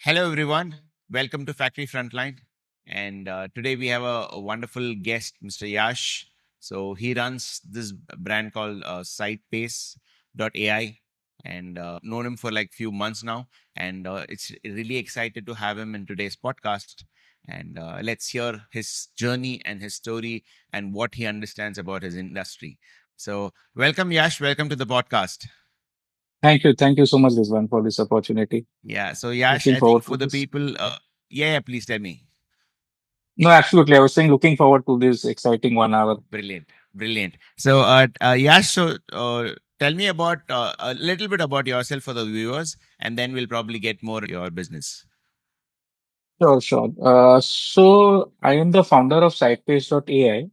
Hello, everyone. Welcome to Factory Frontline. And today we have a wonderful guest, Mr. Yash. So he runs this brand called SitePace.ai, and known him for like few months now. And it's really excited to have him in today's podcast. And let's hear his journey and his story and what he understands about his industry. So welcome, Yash. Welcome to the podcast. Thank you. Thank you so much, Rizwan, for this opportunity. Yeah. So Yash, Looking I think forward for to the this. people, yeah, please tell me. No, absolutely. I was saying looking forward to this exciting 1 hour. Brilliant, brilliant. So, Yash, tell me about a little bit about yourself for the viewers, and then we'll probably get more your business. Sure, sure. So I am the founder of SitePace.ai,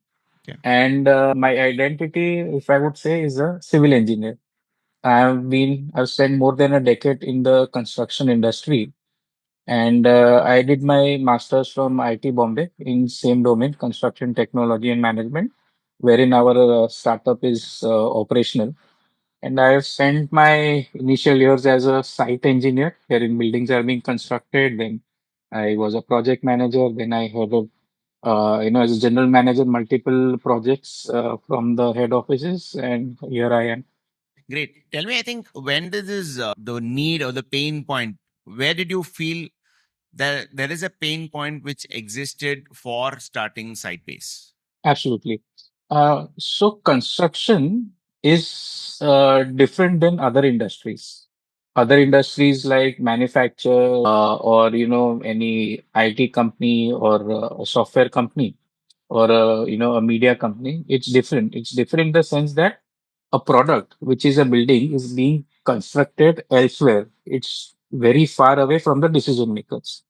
Okay, and my identity, if I would say, is a civil engineer. I've spent more than a decade in the construction industry, and I did my master's from IT Bombay in same domain, construction technology and management, wherein our startup is operational. And I have spent my initial years as a site engineer, wherein buildings are being constructed. Then I was a project manager. Then I headed, as a general manager, multiple projects from the head offices. And here I am. great. Tell me, I think when did this the need or the pain point? Where did you feel that there is a pain point which existed for starting SiteBase? Absolutely. So construction is different than other industries. Other industries like manufacture or any IT company or a software company or a media company, it's different. It's different in the sense that a product, which is a building, is being constructed elsewhere. It's very far away from the decision makers.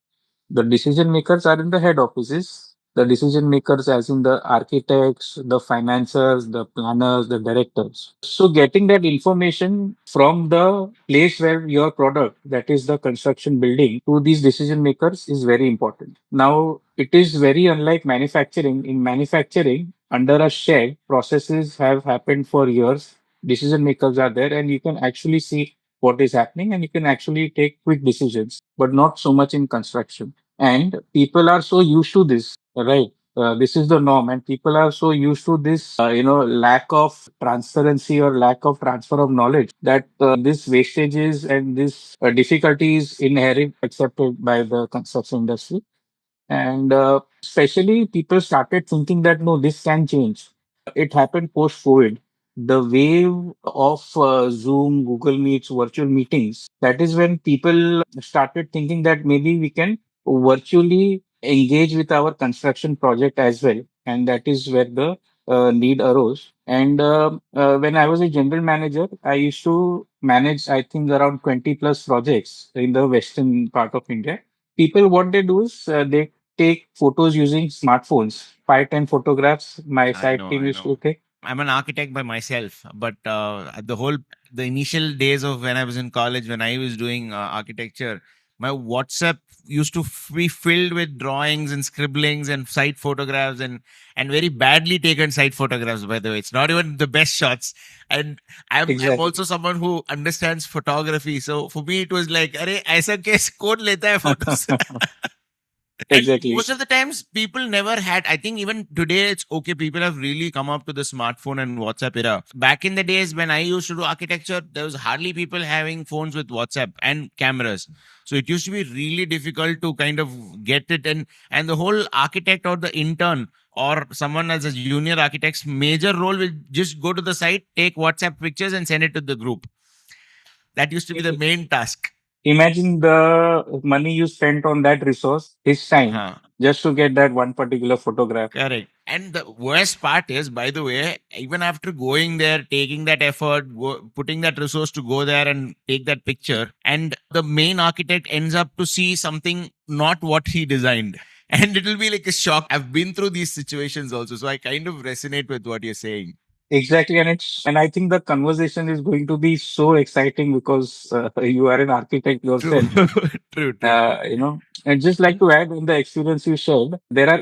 The decision makers are in the head offices. The decision makers, as in the architects, the financiers, the planners, the directors. So, getting that information from the place where your product, that is the construction building, to these decision makers is very important. Now, it is very unlike manufacturing. In manufacturing, under a shed, processes have happened for years. Decision makers are there, and you can actually see what is happening and you can actually take quick decisions, but not so much in construction. And people are so used to this, right? This is the norm, and people are so used to this, lack of transparency or lack of transfer of knowledge that this wastages and this difficulties inherent accepted by the construction industry. And especially people started thinking that no, this can change. It happened post COVID. The wave of Zoom, Google Meets, virtual meetings, that is when people started thinking that maybe we can virtually engage with our construction project as well. And that is where the need arose. And when I was a general manager, I used to manage, I think, around 20 plus projects in the western part of India. People, what they do is they take photos using smartphones. 5, 10 photographs. My I site know, team I used know. to take. I'm an architect by myself, but the initial days of when I was in college, when I was doing architecture, my WhatsApp used to be filled with drawings and scribblings and site photographs and very badly taken site photographs. By the way, it's not even the best shots. And I'm Exactly. also someone who understands photography, so for me it was like, "Arey, ऐसा कैसे कौन लेता है photos?" And Exactly. most of the times, people never had. I think even today, it's okay. People have really come up to the smartphone and WhatsApp era. Back in the days when I used to do architecture, there was hardly people having phones with WhatsApp and cameras. So it used to be really difficult to kind of get it. And the whole architect or the intern or someone as a junior architect's major role will just go to the site, take WhatsApp pictures, and send it to the group. That used to be the main task. Imagine the money you spent on that resource, his time, Huh. just to get that one particular photograph. Correct. And the worst part is, by the way, even after going there, taking that effort, putting that resource to go there and take that picture, and the main architect ends up to see something not what he designed. And it'll be like a shock. I've been through these situations also. So I kind of resonate with what you're saying. Exactly, and I think the conversation is going to be so exciting because you are an architect True. yourself. True, true, true. And just like And to add in the experience you shared, there are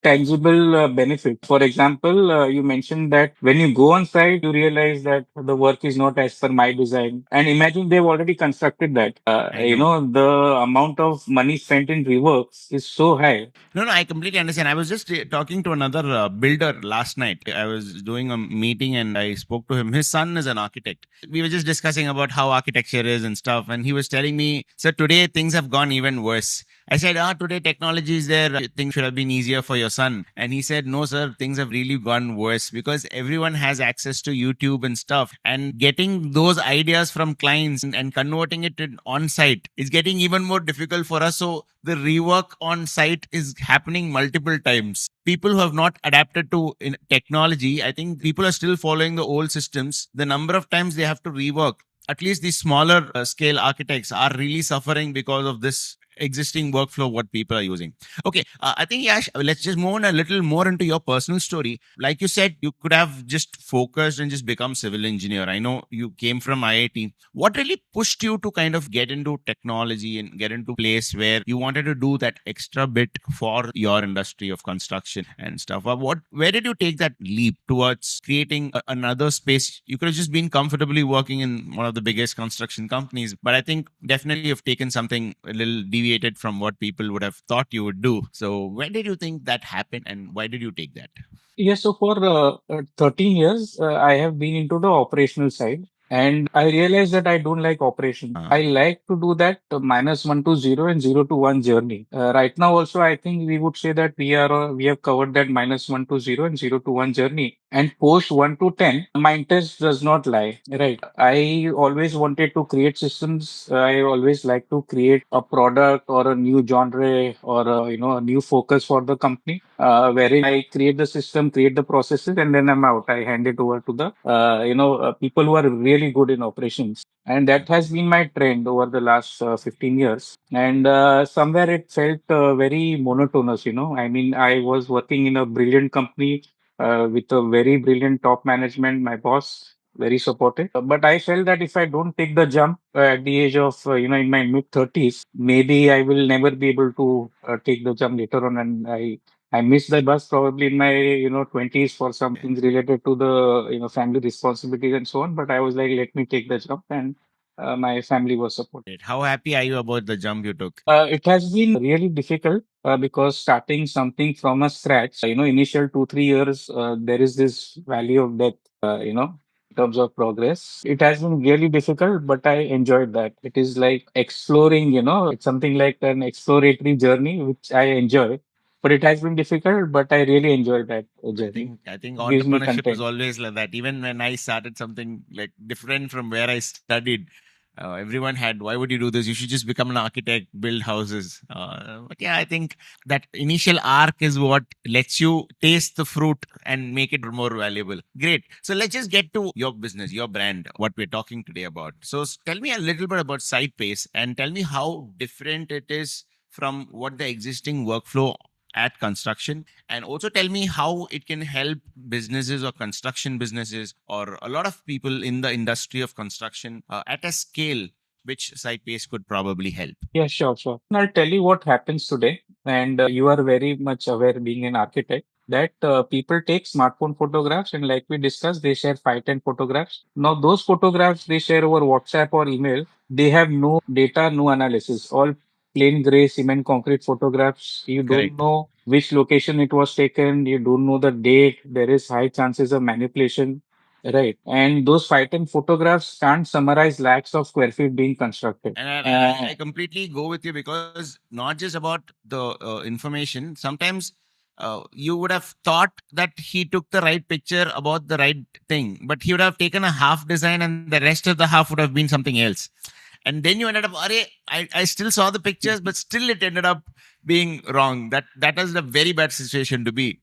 tangible benefit. For example, you mentioned that when you go on site, you realize that the work is not as per my design. And imagine they've already constructed that. I know. The amount of money spent in reworks is so high. No, no, I completely understand. I was just talking to another builder last night. I was doing a meeting and I spoke to him. His son is an architect. We were just discussing about how architecture is and stuff. And he was telling me, so today things have gone even worse. I said, today technology is there. Things should have been easier for your son. And he said, no, sir, things have really gone worse because everyone has access to YouTube and stuff. And getting those ideas from clients and converting it on site is getting even more difficult for us. So the rework on site is happening multiple times. People who have not adapted to technology, I think people are still following the old systems. The number of times they have to rework, at least these smaller scale architects are really suffering because of this existing workflow what people are using. Okay, I think Yash, let's just move on a little more into your personal story. Like you said, you could have just focused and just become civil engineer. I know you came from IIT. What really pushed you to kind of get into technology and get into place where you wanted to do that extra bit for your industry of construction and stuff? Where did you take that leap towards creating another space? You could have just been comfortably working in one of the biggest construction companies, but I think definitely you've taken something a little deviated from what people would have thought you would do. So when did you think that happened and why did you take that? Yes, so for 13 years, I have been into the operational side, and I realized that I don't like operation. Uh, I like to do that -1 to 0 and 0 to 1 journey. Right now, also, I think we would say that we have covered that -1 to 0 and 0 to 1 journey. And post 1 to 10, my interest does not lie, right? I always wanted to create systems. I always like to create a product or a new genre or a new focus for the company, wherein I create the system, create the processes, and then I'm out. I hand it over to the people who are really good in operations, and that has been my trend over the last 15 years. And somewhere it felt very monotonous. I mean, I was working in a brilliant company with a very brilliant top management, my boss, very supportive. But I felt that if I don't take the jump at the age of, in my mid 30s, maybe I will never be able to take the jump later on. And I missed the bus probably in my, 20s for some yeah. things related to the, family responsibilities and so on. But I was like, let me take the jump, and my family was supportive. Great. How happy are you about the jump you took? It has been really difficult because starting something from a scratch, initial 2, 3 years, there is this valley of death, in terms of progress. It has been really difficult, but I enjoyed that. It is like exploring, it's something like an exploratory journey, which I enjoy. But it has been difficult, but I really enjoyed that journey. I think It gives me entrepreneurship is content. always like that. Even when I started something like different from where I studied, everyone had, why would you do this? You should just become an architect, build houses. But yeah, I think that initial arc is what lets you taste the fruit and make it more valuable. Great. So let's just get to your business, your brand, what we're talking today about. So tell me a little bit about SitePace and tell me how different it is from what the existing workflow at construction, and also tell me how it can help businesses or construction businesses or a lot of people in the industry of construction at a scale which SitePace could probably help. Yeah, sure, sure. I'll tell you what happens today. And you are very much aware, being an architect, that people take smartphone photographs, and like we discussed, they share 5, 10 photographs. Now, those photographs they share over WhatsApp or email, they have no data, no analysis, all plain gray cement concrete photographs. You don't Correct. know which location it was taken, you don't know the date, there is high chances of manipulation. Right. And those 5, 10 photographs can't summarize lakhs of square feet being constructed. And I completely go with you because not just about the information. Sometimes you would have thought that he took the right picture about the right thing, but he would have taken a half design and the rest of the half would have been something else. And then you ended up, I still saw the pictures, but still it ended up being wrong. That is a very bad situation to be.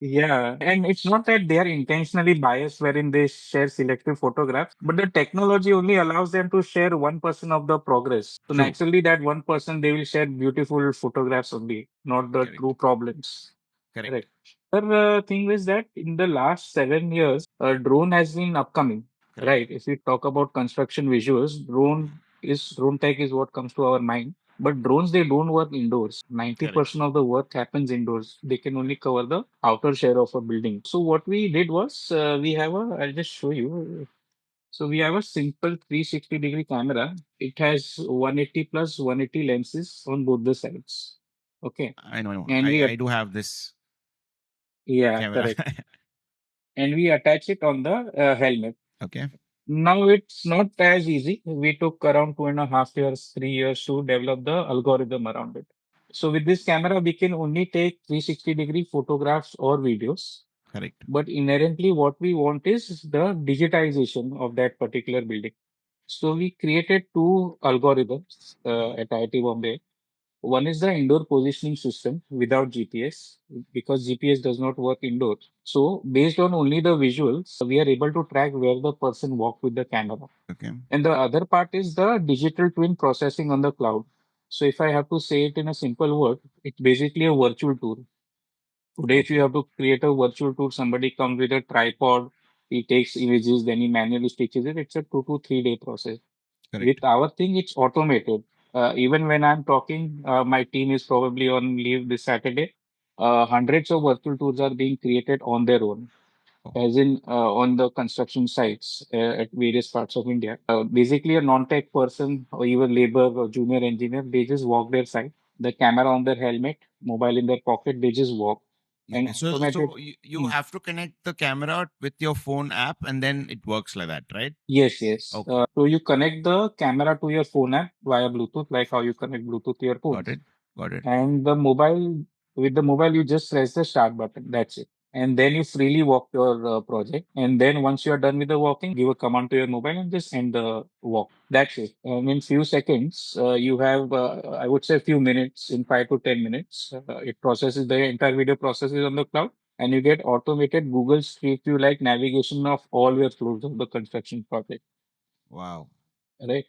Yeah, and it's not that they are intentionally biased wherein they share selective photographs, but the technology only allows them to share 1% of the progress. So True. naturally, that 1% they will share beautiful photographs only, not the Correct. true problems. Correct. Correct. The thing is that in the last 7 years, a drone has been upcoming. Correct. Right. If we talk about construction visuals, drone tech is what comes to our mind. But drones, they don't work indoors. Correct. 90% of the work happens indoors. They can only cover the outer share of a building. So what we did was, I'll just show you. So we have a simple 360-degree camera. It has 180 plus 180 lenses on both the sides. Okay. I know. And I do have this yeah, camera. correct. And we attach it on the helmet. Okay. Now it's not as easy. We took around 2.5 years, 3 years to develop the algorithm around it. So with this camera, we can only take 360-degree photographs or videos. Correct. But inherently, what we want is the digitization of that particular building. So we created two algorithms at IIT Bombay. One is the indoor positioning system without GPS because GPS does not work indoor. So based on only the visuals, we are able to track where the person walked with the camera. Okay. And the other part is the digital twin processing on the cloud. So if I have to say it in a simple word, it's basically a virtual tour. Today, if you Okay. have to create a virtual tour, somebody comes with a tripod, he takes images, then he manually stitches it. It's a 2 to 3 day process. With Correct. our thing, it's automated. Even when I'm talking, my team is probably on leave this Saturday. Hundreds of virtual tours are being created on their own, Oh, as in on the construction sites at various parts of India. Basically, a non-tech person or even labor or junior engineer, they just walk their site, the camera on their helmet, mobile in their pocket, they just walk and okay. automated. You Hmm. have to connect the camera with your phone app, and then it works like that, right? Yes, yes. Okay. So you connect the camera to your phone app via Bluetooth, like how you connect Bluetooth to your phone. Got it. Got it. And the mobile, with the mobile, you just press the start button. That's it. And then you freely walk your project. And then once you are done with the walking, give a command to your mobile and just end the walk. That's it. In few seconds, you have, I would say, a few minutes, in 5 to 10 minutes. It processes the entire video processes on the cloud, and you get automated Google Street View like navigation of all your floors of the construction project. Wow. Right.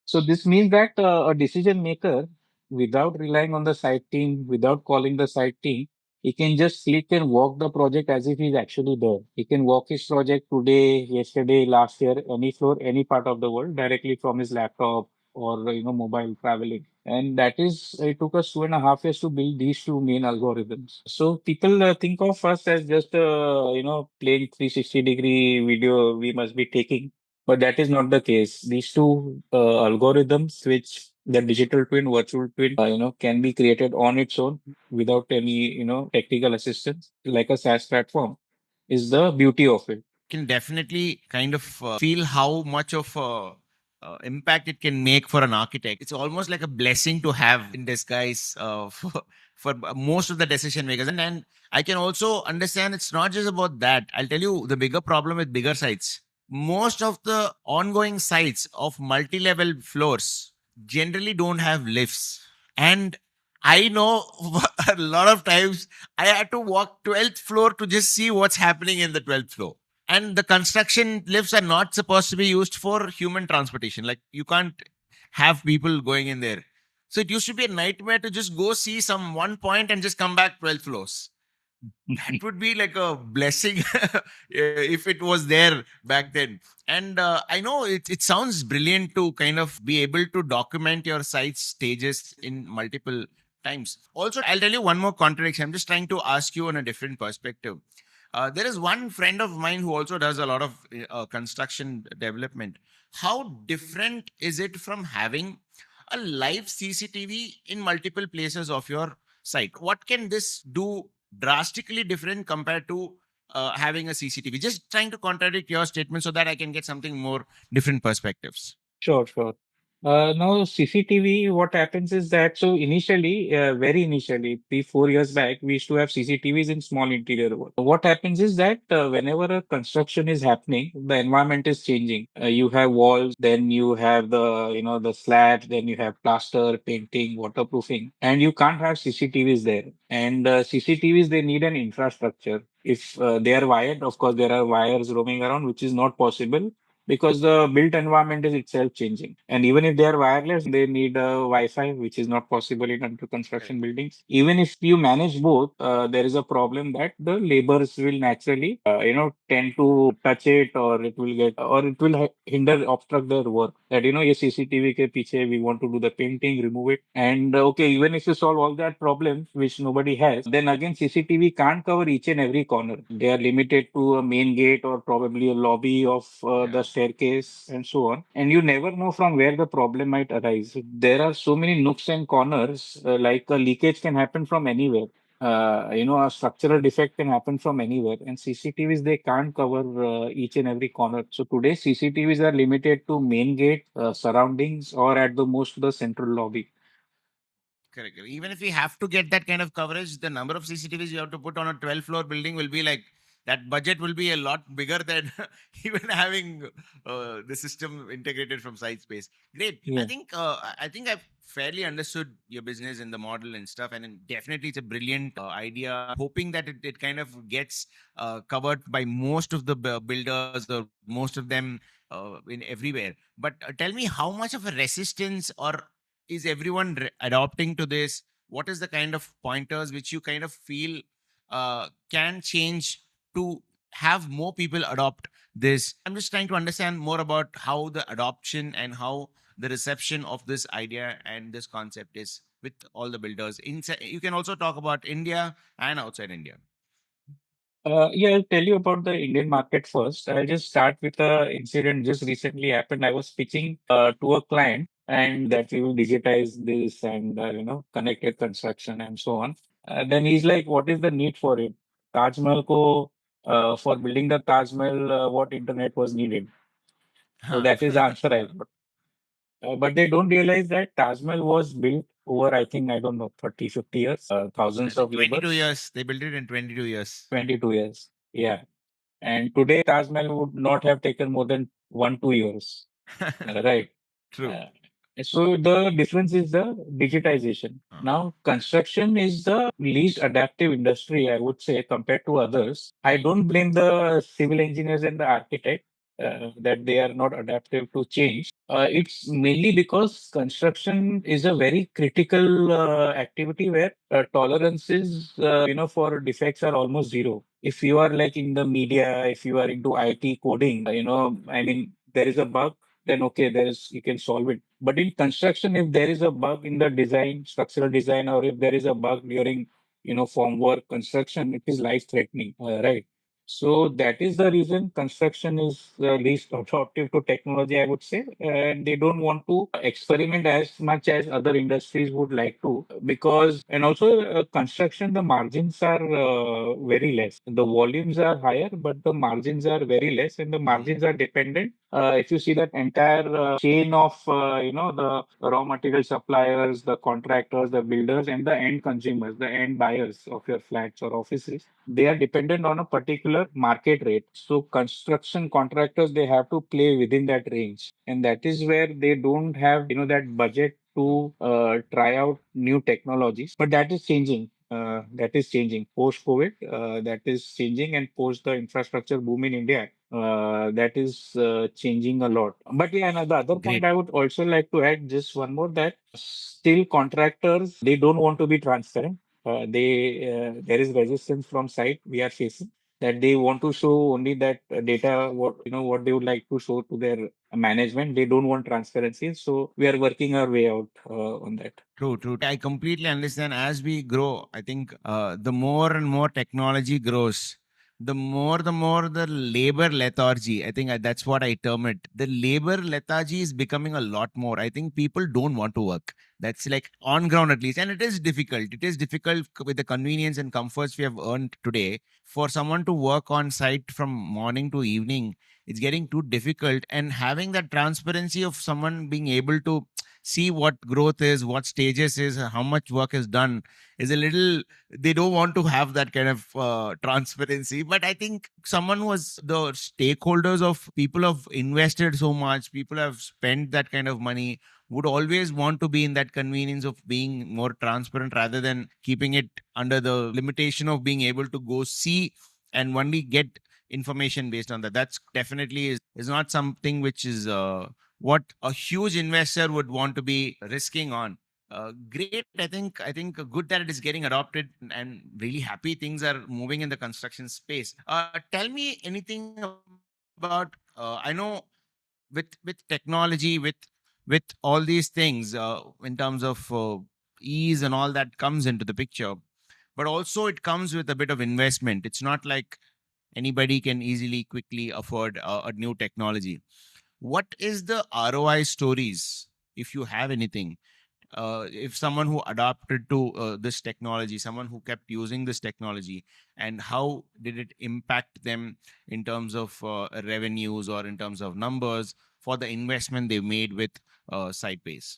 So this means that a decision maker, without relying on the site team, without calling the site team, he can just click and walk the project as if he's actually there. He can walk his project today, yesterday, last year, any floor, any part of the world, directly from his laptop or mobile traveling. And that is, it took us 2.5 years to build these two main algorithms. So people think of us as just plain 360-degree video we must be taking, but that is not the case. These two algorithms, which the digital twin, virtual twin, can be created on its own without any, technical assistance, like a SaaS platform, is the beauty of it. Can definitely kind of feel how much of impact it can make for an architect. It's almost like a blessing to have in disguise for most of the decision makers. And I can also understand it's not just about that. I'll tell you the bigger problem with bigger sites. Most of the ongoing sites of multi-level floors generally don't have lifts. And I know a lot of times I had to walk 12th floor to just see what's happening in the 12th floor. And the construction lifts are not supposed to be used for human transportation. Like you can't have people going in there. So it used to be a nightmare to just go see some one point and just come back 12 floors. That would be like a blessing if it was there back then. And I know it sounds brilliant to kind of be able to document your site's stages in multiple times. Also, I'll tell you one more contradiction. I'm just trying to ask you on a different perspective. There is one friend of mine who also does a lot of construction development. How different is it from having a live CCTV in multiple places of your site? What can this do drastically different compared to having a CCTV? Just trying to contradict your statement so that I can get something more different perspectives. Sure, sure. Now, CCTV, what happens is that, so initially, very initially, 3, 4 years back, we used to have CCTVs in small interior work. What happens is that whenever a construction is happening, the environment is changing. You have walls, then you have the slabs, then you have plaster, painting, waterproofing, and you can't have CCTVs there. And CCTVs, they need an infrastructure. If they are wired, of course, there are wires roaming around, which is not possible because the built environment is itself changing. And even if they are wireless, they need Wi-Fi, which is not possible in under construction Correct. buildings. Even if you manage both, there is a problem that the laborers will naturally, tend to touch it, or it will get, or it will hinder, obstruct their work. That ये CCTV के पीछे we want to do the painting, remove it, and okay, even if you solve all that problems, which nobody has, then again CCTV can't cover each and every corner. They are limited to a main gate or probably a lobby of the Yeah. staircase and so on. And you never know from where the problem might arise. There are so many nooks and corners, like a leakage can happen from anywhere. A structural defect can happen from anywhere, and CCTVs they can't cover each and every corner. So today, CCTVs are limited to main gate, surroundings, or at the most the central lobby. Correct. Even if we have to get that kind of coverage, the number of CCTVs you have to put on a 12-floor building will be like that budget will be a lot bigger than even having the system integrated from SiteSpace. Great. I Yeah. think I think I've fairly understood your business and the model and stuff, and then definitely it's a brilliant idea. Hoping that it kind of gets covered by most of the builders or most of them in everywhere. But tell me, how much of a resistance or is everyone adopting to this? What is the kind of pointers which you kind of feel can change to have more people adopt this? I'm just trying to understand more about how the adoption and how the reception of this idea and this concept is with all the builders inside. You can also talk about India and outside India. Yeah, I'll tell you about the Indian market first. I'll just start with a incident just recently happened. I was pitching to a client and that we will digitize this and connected construction and so on. Then he's like, "What is the need for it? Taj Mahal ko for building the Taj Mahal, what internet was needed?" So Huh. that is the answer I got. But they don't realize that Taj Mahal was built over, I think, I don't know, 30, 50 years, I thousands think of 22 labors, years. They built it in 22 years. 22 years. Yeah. And today, Taj Mahal would not have taken more than 1, 2 years. Right. True. Uh, so the difference is the digitization. Uh, Now, construction is the least adaptive industry, I would say, compared to others. I don't blame the civil engineers and the architect that they are not adaptive to change. It's mainly because construction is a very critical activity where tolerances, for defects are almost zero. If you are like in the media, if you are into IT coding, I mean, there is a bug, then okay, there is you can solve it. But in construction, if there is a bug in the design, structural design, or if there is a bug during formwork construction, it is life threatening, right? So that is the reason construction is least adaptive to technology, I would say, and they don't want to experiment as much as other industries would like to, because and also construction the margins are very less. The volumes are higher, but the margins are very less, and the mhm. margins are dependent. If you see that entire chain of the raw material suppliers, the contractors, the builders, and the end consumers, the end buyers of your flats or offices, they are dependent on a particular market rate. So construction contractors they have to play within that range, and that is where they don't have that budget True. to try out new technologies. But that is changing. That is changing post COVID. That is changing, and post the infrastructure boom in India. That is changing a lot. But yeah, and the other point Great. I would also like to add just one more that still contractors they don't want to be transparent. There is resistance from site we are facing that they want to show only that data what they would like to show to their management. They don't want transparency, so we are working our way out on that. True, true. I completely understand. As we grow, I think the more and more technology grows, the more the labor lethargy. I think that's what I term it. The labor lethargy is becoming a lot more. I think people don't want to work. That's like on ground at least, and it is difficult. It is difficult with the convenience and comforts we have earned today for someone to work on site from morning to evening. It's getting too difficult, and having that transparency of someone being able to see what growth is, what stages is, how much work is done is a little. They don't want to have that kind of transparency. But I think someone who was the stakeholders of people have invested so much, people have spent that kind of money, would always want to be in that convenience of being more transparent rather than keeping it under the limitation of being able to go see and only get information based on that. That's definitely is not something which is what a huge investor would want to be risking on. Great. I think good that it is getting adopted, and really happy things are moving in the construction space. Tell me anything about. I know with technology, with all these things, in terms of ease and all that comes into the picture, but also it comes with a bit of investment. It's not like anybody can easily quickly afford a new technology. What is the ROI stories, if you have anything? If someone who adapted to this technology, someone who kept using this technology, and how did it impact them in terms of revenues or in terms of numbers for the investment they made with SitePace?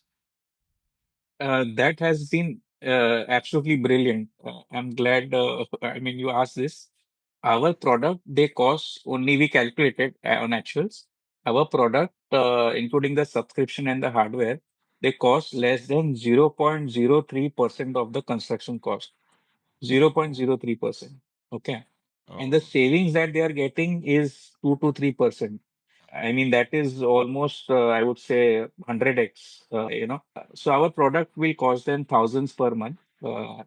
That has been absolutely brilliant. I'm glad, I mean, you asked this. Our product, they cost only, we calculated on actuals. Our product, including the subscription and the hardware, they cost less than 0.03% of the construction cost. 0.03%. Okay. And the Oh, savings that they are getting is 2 to 3%. I mean, that is almost, I would say, 100x, So our product will cost them thousands per month.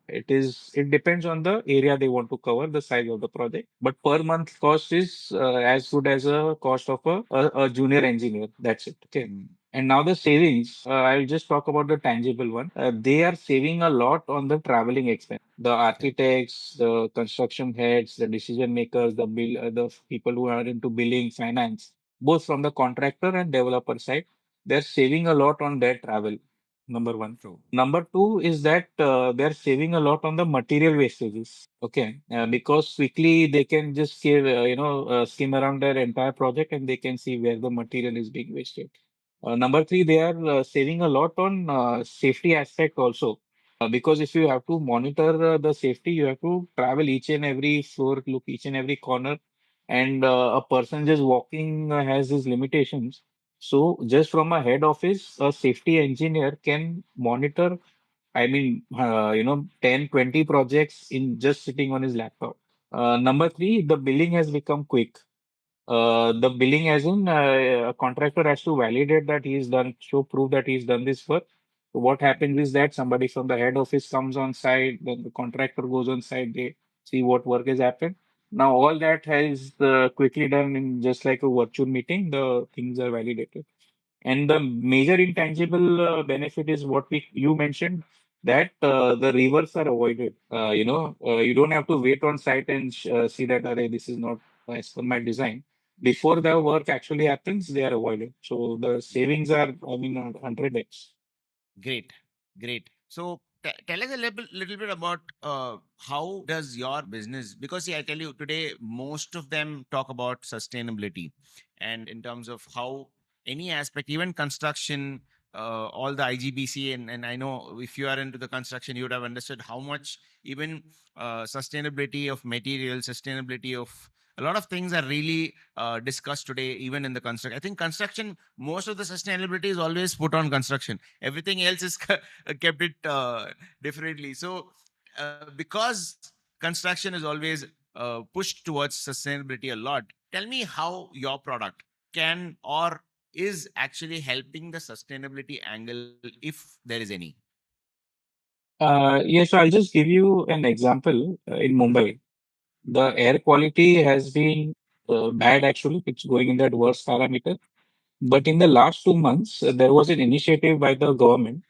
It depends on the area they want to cover, the size of the project. But per month cost is as good as a cost of a junior engineer. That's it. Okay. mm, And now the savings, I'll just talk about the tangible one. They are saving a lot on the traveling expense. The correct. architects, the construction heads, the decision makers, the people who are into billing, finance, both from the contractor and developer side, they're saving a lot on their travel. Number one. True. Number two is that they're saving a lot on the material wastages. Okay, because quickly they can just skim around their entire project and they can see where the material is being wasted. Number three, they are saving a lot on safety aspect also. Because if you have to monitor the safety, you have to travel each and every floor, look each and every corner, and a person just walking has his limitations. So just from a head office, a safety engineer can monitor, I mean, 10, 20 projects in just sitting on his laptop. Number three, the billing has become quick. The billing as in a contractor has to validate that he's done, show proof that he's done this work. So what happens is that somebody from the head office comes on site, then the contractor goes on site, they see what work has happened. Now all that has quickly done in just like a virtual meeting, the things are validated. And the major intangible benefit is what you mentioned, that the reworks are avoided. You don't have to wait on site and see that, "Arey, this is not as per my design." Before the work actually happens, they are avoided. So the savings are, I mean, 100x. Great, great. So tell us a little bit about how does your business, because see, I tell you today, most of them talk about sustainability, and in terms of how any aspect, even construction, all the IGBC, and I know if you are into the construction, you would have understood how much even sustainability of material, sustainability of a lot of things are really discussed today, even in the construction. I think construction, most of the sustainability is always put on construction. Everything else is kept it differently. So because construction is always pushed towards sustainability a lot, tell me how your product can or is actually helping the sustainability angle, if there is any. Yeah, so I'll just give you an example. In Mumbai, the air quality has been bad actually. It's going in that worst parameter. But in the last 2 months, there was an initiative by the government,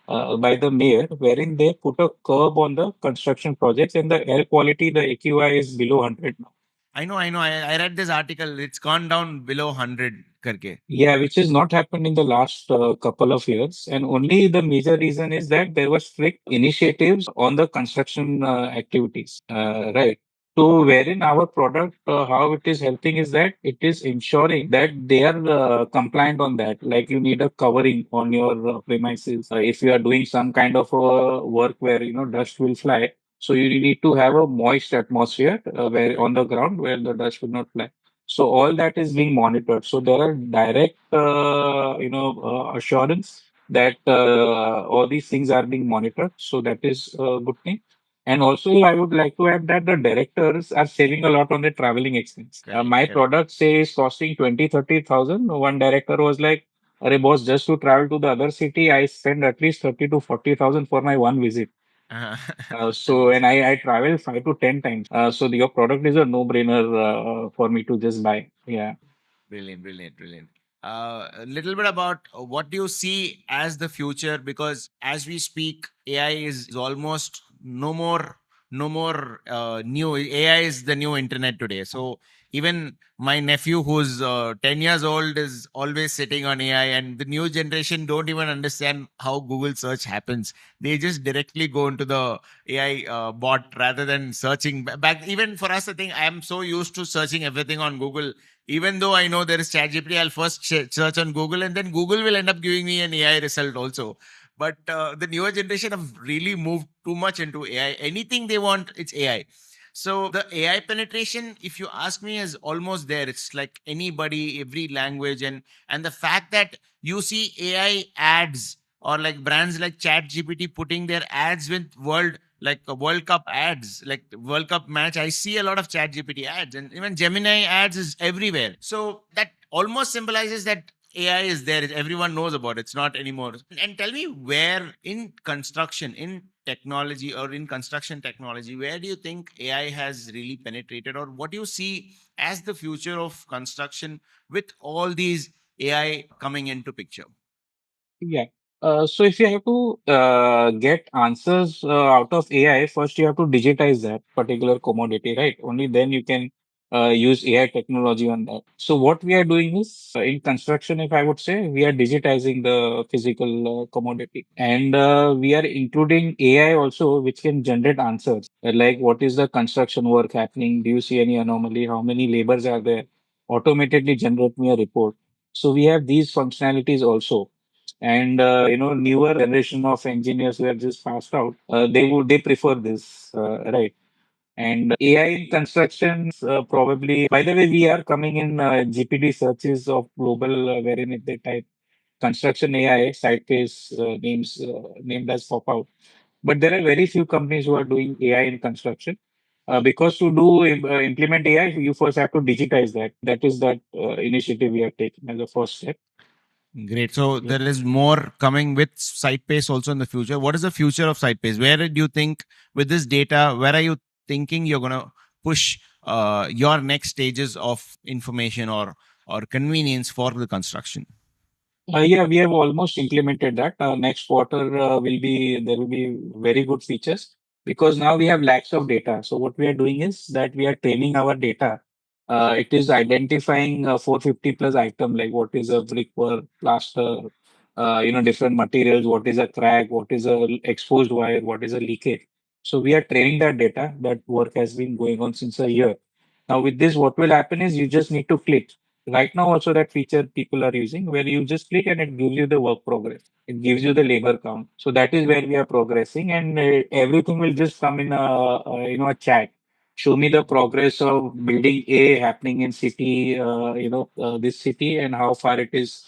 by the mayor, wherein they put a curb on the construction projects and the air quality, the AQI is below 100 now. I know, I read this article, it's gone down below 100 karke. Yeah, which has not happened in the last couple of years. And only the major reason is that there were strict initiatives on the construction activities, right? So, wherein our product, how it is helping is that it is ensuring that they are compliant on that. Like you need a covering on your premises. If you are doing some kind of work where, dust will fly. So, you need to have a moist atmosphere where on the ground where the dust will not fly. So all that is being monitored. So there are direct, assurance that all these things are being monitored. So that is a good thing. And also, I would like to add that the directors are saving a lot on their traveling expense. Correct, My correct. product say is costing 20-30,000. One director was like, "Arey boss, just to travel to the other city, I spend at least 30 to 40,000 for my one visit." Uh, And I travel 5 to 10 times. So your product is a no-brainer for me to just buy. Yeah. Brilliant, brilliant, brilliant. A little bit about what do you see as the future? Because as we speak, AI is almost no more new. AI is the new internet today. So even my nephew, who's 10 years old, is always sitting on AI, and the new generation don't even understand how Google search happens. They just directly go into the AI bot rather than searching. Back even for us, I think I am so used to searching everything on Google. Even though I know there is ChatGPT, I'll first search on Google, and then Google will end up giving me an AI result also. But the newer generation have really moved too much into AI. Anything they want, it's AI. So the AI penetration, if you ask me, is almost there. It's like anybody, every language, and the fact that you see AI ads or like brands like ChatGPT putting their ads with World Cup ads, like the World Cup match. I see a lot of Chat GPT ads, and even Gemini ads is everywhere. So that almost symbolizes that AI is there. Everyone knows about it. It's not anymore. And tell me, where in construction, in technology, or in construction technology, where do you think AI has really penetrated, or what do you see as the future of construction with all these AI coming into picture? Yeah. So if you have to get answers out of AI, first you have to digitize that particular commodity, right? Only then you can use AI technology on that. So what we are doing is in construction, if I would say, we are digitizing the physical commodity, and we are including AI also, which can generate answers like what is the construction work happening? Do you see any anomaly? How many labors are there? Automatically generate me a report. So we have these functionalities also. And newer generation of engineers who have just passed out, they prefer this, right? And AI in constructions, probably. By the way, we are coming in GPD searches of global, wherein if they type construction AI, SitePace named as pop out. But there are very few companies who are doing AI in construction. Because to implement AI, you first have to digitize that. That is that initiative we have taken as a first step. Great. So Yeah. there is more coming with SitePace also in the future. What is the future of SitePace? Where do you think with this data, where are you thinking you're going to push your next stages of information or convenience for the construction? Yeah, we have almost implemented that. Next quarter there will be very good features because now we have lakhs of data. So what we are doing is that we are training our data. It is identifying 450 plus item like what is a brickwork, plaster, different materials, what is a crack, what is a exposed wire, what is a leakage. So we are training that data. That work has been going on since a year. Now with this, what will happen is you just need to click. Right now, also that feature people are using where you just click and it gives you the work progress. It gives you the labor count. So that is where we are progressing, and everything will just come in a chat. Show me the progress of building A happening in city, this city, and how far it is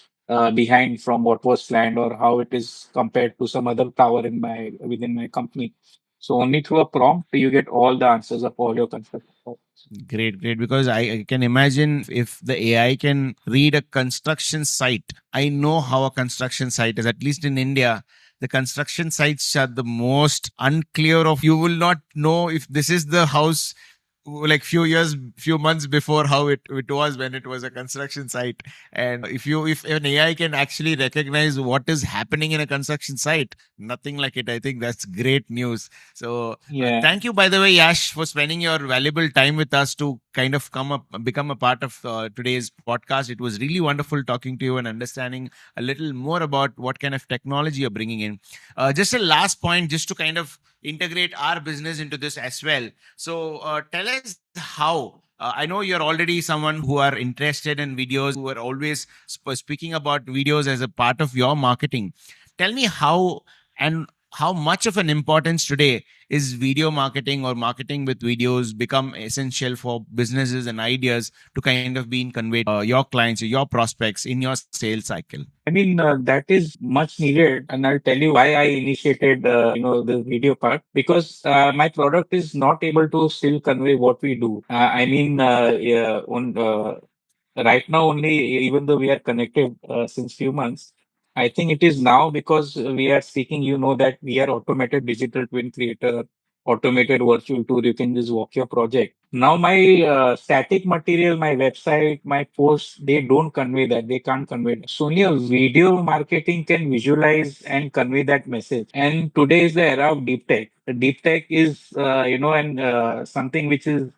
behind from what was planned, or how it is compared to some other tower in my within my company. So only through a prompt you get all the answers of all your construction problems. Great, great. Because I can imagine if the AI can read a construction site, I know how a construction site is, at least in India. The construction sites are the most unclear of. You will not know if this is the house like few months before how it was when it was a construction site. And if an AI can actually recognize what is happening in a construction site, nothing like it. I think that's great news. So Yeah. thank you, by the way, Yash, for spending your valuable time with us to kind of become a part of today's podcast. It was really wonderful talking to you and understanding a little more about what kind of technology you're bringing in. Just a last point, just to kind of integrate our business into this as well. So tell us how. I know you're already someone who are interested in videos, who are always speaking about videos as a part of your marketing. Tell me how and how much of an importance today is video marketing or marketing with videos become essential for businesses and ideas to kind of being conveyed your clients or your prospects in your sales cycle? I mean, that is much needed, and I'll tell you why I initiated, the video part, because my product is not able to still convey what we do. I mean, yeah, right now only, even though we are connected since few months, I think it is now because we are seeking, that we are automated digital twin creator, automated virtual tour. You can just walk your project. Now my static material, my website, my posts, they don't convey that. They can't convey that. So only a video marketing can visualize and convey that message. And today is the era of deep tech. The deep tech is, and something which is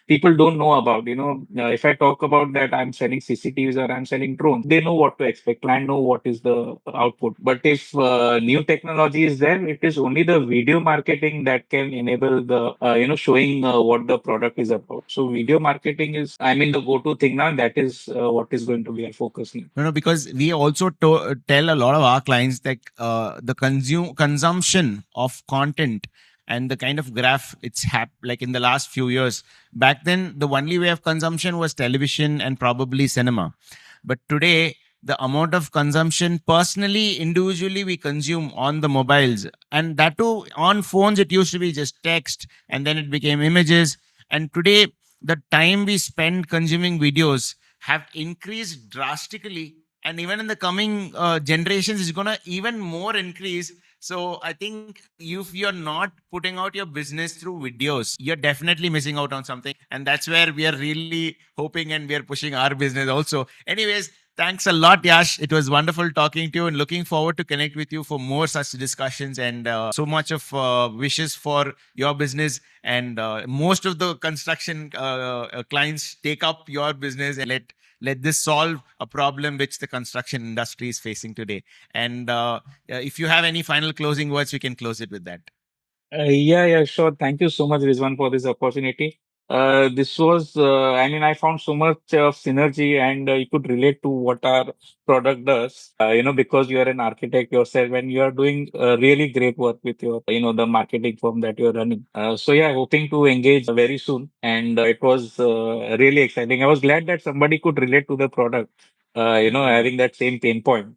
people don't know about. If I talk about that I'm selling CCTVs or I'm selling drones, they know what to expect. Client know what is the output. But if new technology is there, it is only the video marketing that can enable the showing what the product is about. So video marketing is, I mean, the go-to thing now. That is what is going to be our focus now. No, no, because we also tell a lot of our clients that the consumption of content and the kind of graph like in the last few years. Back then, the only way of consumption was television and probably cinema. But today, the amount of consumption personally, individually, we consume on the mobiles, and that too on phones, it used to be just text and then it became images. And today, the time we spend consuming videos have increased drastically, and even in the coming generations is going to even more increase. So I think if you're not putting out your business through videos, you're definitely missing out on something, and that's where we are really hoping and we are pushing our business also. Anyways, thanks a lot, Yash. It was wonderful talking to you, and looking forward to connect with you for more such discussions, and so much of wishes for your business. And most of the construction clients take up your business, and let this solve a problem which the construction industry is facing today. And if you have any final closing words, we can close it with that. Yeah, sure. Thank you so much, Rizwan, for this opportunity. This was, I mean, I found so much of synergy, and you could relate to what our product does, because you are an architect yourself and you are doing really great work with your, the marketing firm that you're running. So yeah, hoping to engage very soon. And it was really exciting. I was glad that somebody could relate to the product, having that same pain point.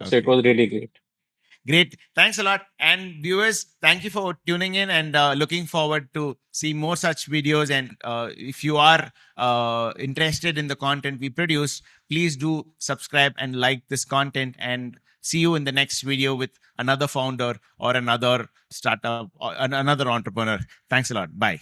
So it Okay. was really great. Great. Thanks a lot. And viewers, thank you for tuning in, and looking forward to see more such videos. And if you are interested in the content we produce, please do subscribe and like this content, and see you in the next video with another founder or another startup or another entrepreneur. Thanks a lot. Bye.